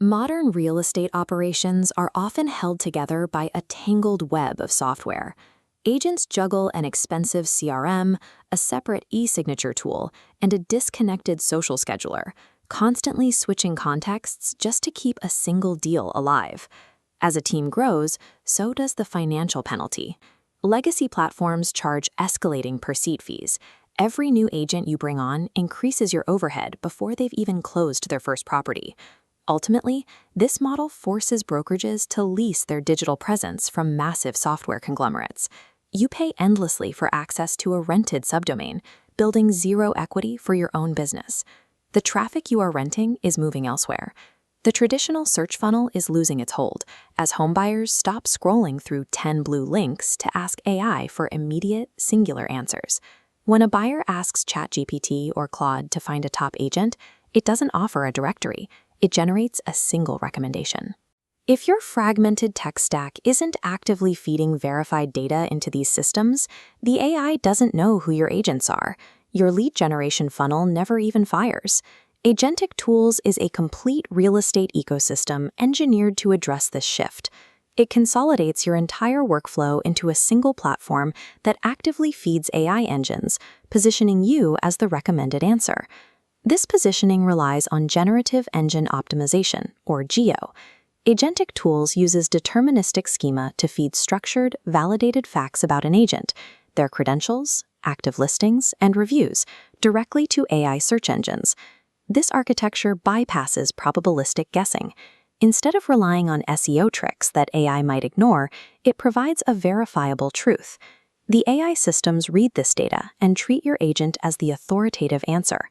Modern real estate operations are often held together by a tangled web of software. Agents juggle an expensive CRM, a separate e-signature tool, and a disconnected social scheduler, constantly switching contexts just to keep a single deal alive. As a team grows, so does the financial penalty. Legacy platforms charge escalating per-seat fees. Every new agent you bring on increases your overhead before they've even closed their first property. Ultimately, this model forces brokerages to lease their digital presence from massive software conglomerates. You pay endlessly for access to a rented subdomain, building zero equity for your own business. The traffic you are renting is moving elsewhere. The traditional search funnel is losing its hold as homebuyers stop scrolling through 10 blue links to ask AI for immediate, singular answers. When a buyer asks ChatGPT or Claude to find a top agent, it doesn't offer a directory. It generates a single recommendation. If your fragmented tech stack isn't actively feeding verified data into these systems, the AI doesn't know who your agents are. Your lead generation funnel never even fires. Agentic Tools is a complete real estate ecosystem engineered to address this shift. It consolidates your entire workflow into a single platform that actively feeds AI engines, positioning you as the recommended answer. This positioning relies on Generative Engine Optimization, or GEO. Agentic Tools uses deterministic schema to feed structured, validated facts about an agent, their credentials, active listings, and reviews, directly to AI search engines. This architecture bypasses probabilistic guessing. Instead of relying on SEO tricks that AI might ignore, it provides a verifiable truth. The AI systems read this data and treat your agent as the authoritative answer.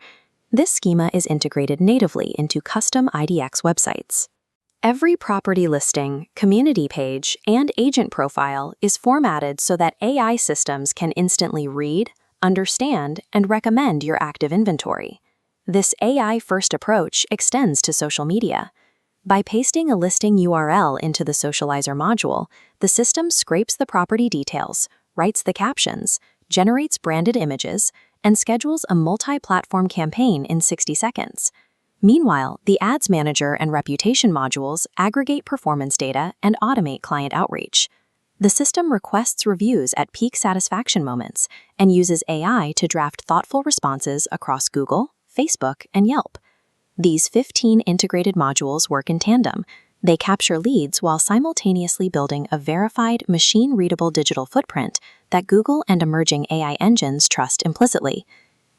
This schema is integrated natively into custom IDX websites. Every property listing, community page, and agent profile is formatted so that AI systems can instantly read, understand, and recommend your active inventory. This AI-first approach extends to social media. By pasting a listing URL into the Socializer module, the system scrapes the property details, writes the captions, generates branded images, and schedules a multi-platform campaign in 60 seconds. Meanwhile, the Ads Manager and Reputation modules aggregate performance data and automate client outreach. The system requests reviews at peak satisfaction moments and uses AI to draft thoughtful responses across Google, Facebook, and Yelp. These 15 integrated modules work in tandem. They capture leads while simultaneously building a verified, machine-readable digital footprint that Google and emerging AI engines trust implicitly.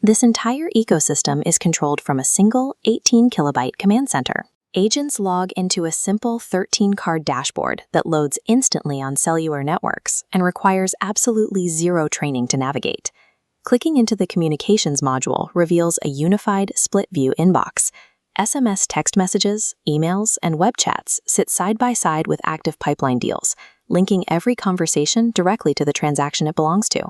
This entire ecosystem is controlled from a single 18-kilobyte command center. Agents log into a simple 13-card dashboard that loads instantly on cellular networks and requires absolutely zero training to navigate. Clicking into the Communications module reveals a unified split-view inbox. SMS text messages, emails, and web chats sit side by side with active pipeline deals, linking every conversation directly to the transaction it belongs to.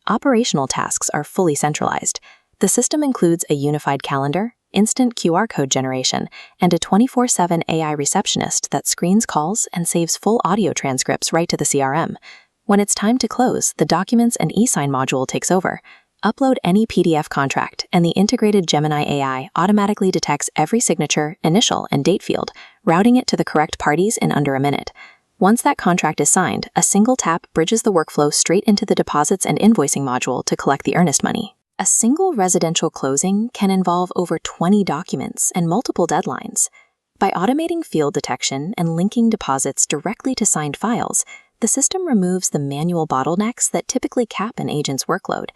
Operational tasks are fully centralized. The system includes a unified calendar, instant QR code generation, and a 24/7 AI receptionist that screens calls and saves full audio transcripts right to the CRM. When it's time to close, the Documents and e-sign module takes over. Upload any PDF contract, and the integrated Gemini AI automatically detects every signature, initial, and date field, routing it to the correct parties in under a minute. Once that contract is signed, a single tap bridges the workflow straight into the Deposits and Invoicing module to collect the earnest money. A single residential closing can involve over 20 documents and multiple deadlines. By automating field detection and linking deposits directly to signed files, the system removes the manual bottlenecks that typically cap an agent's workload.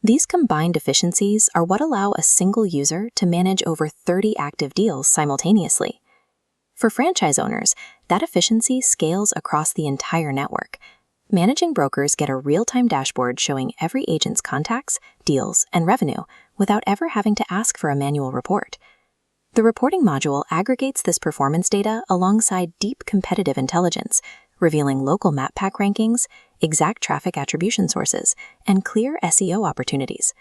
These combined efficiencies are what allow a single user to manage over 30 active deals simultaneously. For franchise owners, that efficiency scales across the entire network. Managing brokers get a real-time dashboard showing every agent's contacts, deals, and revenue without ever having to ask for a manual report. The reporting module aggregates this performance data alongside deep competitive intelligence, revealing local map pack rankings, exact traffic attribution sources, and clear SEO opportunities.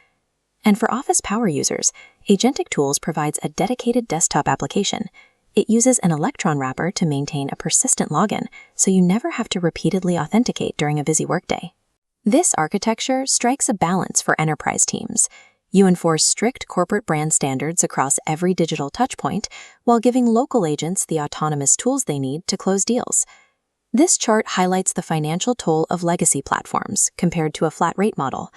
And for office power users, Agentic Tools provides a dedicated desktop application. It uses an Electron wrapper to maintain a persistent login, so you never have to repeatedly authenticate during a busy workday. This architecture strikes a balance for enterprise teams. You enforce strict corporate brand standards across every digital touchpoint while giving local agents the autonomous tools they need to close deals. This chart highlights the financial toll of legacy platforms compared to a flat-rate model.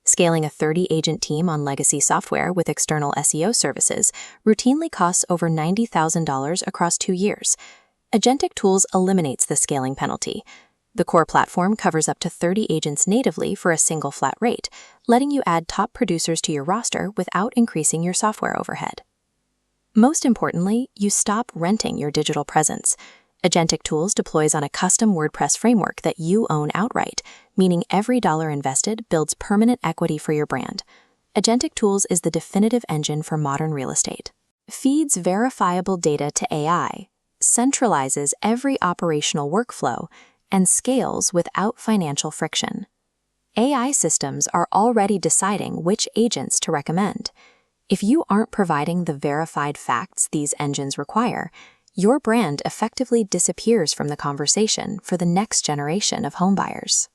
Scaling a 30-agent team on legacy software with external SEO services routinely costs over $90,000 across 2 years. Agentic Tools eliminates the scaling penalty. The core platform covers up to 30 agents natively for a single flat rate, letting you add top producers to your roster without increasing your software overhead. Most importantly, you stop renting your digital presence. Agentic Tools deploys on a custom WordPress framework that you own outright, meaning every dollar invested builds permanent equity for your brand. Agentic Tools is the definitive engine for modern real estate. Feeds verifiable data to AI, centralizes every operational workflow, and scales without financial friction. AI systems are already deciding which agents to recommend. If you aren't providing the verified facts these engines require, your brand effectively disappears from the conversation for the next generation of homebuyers.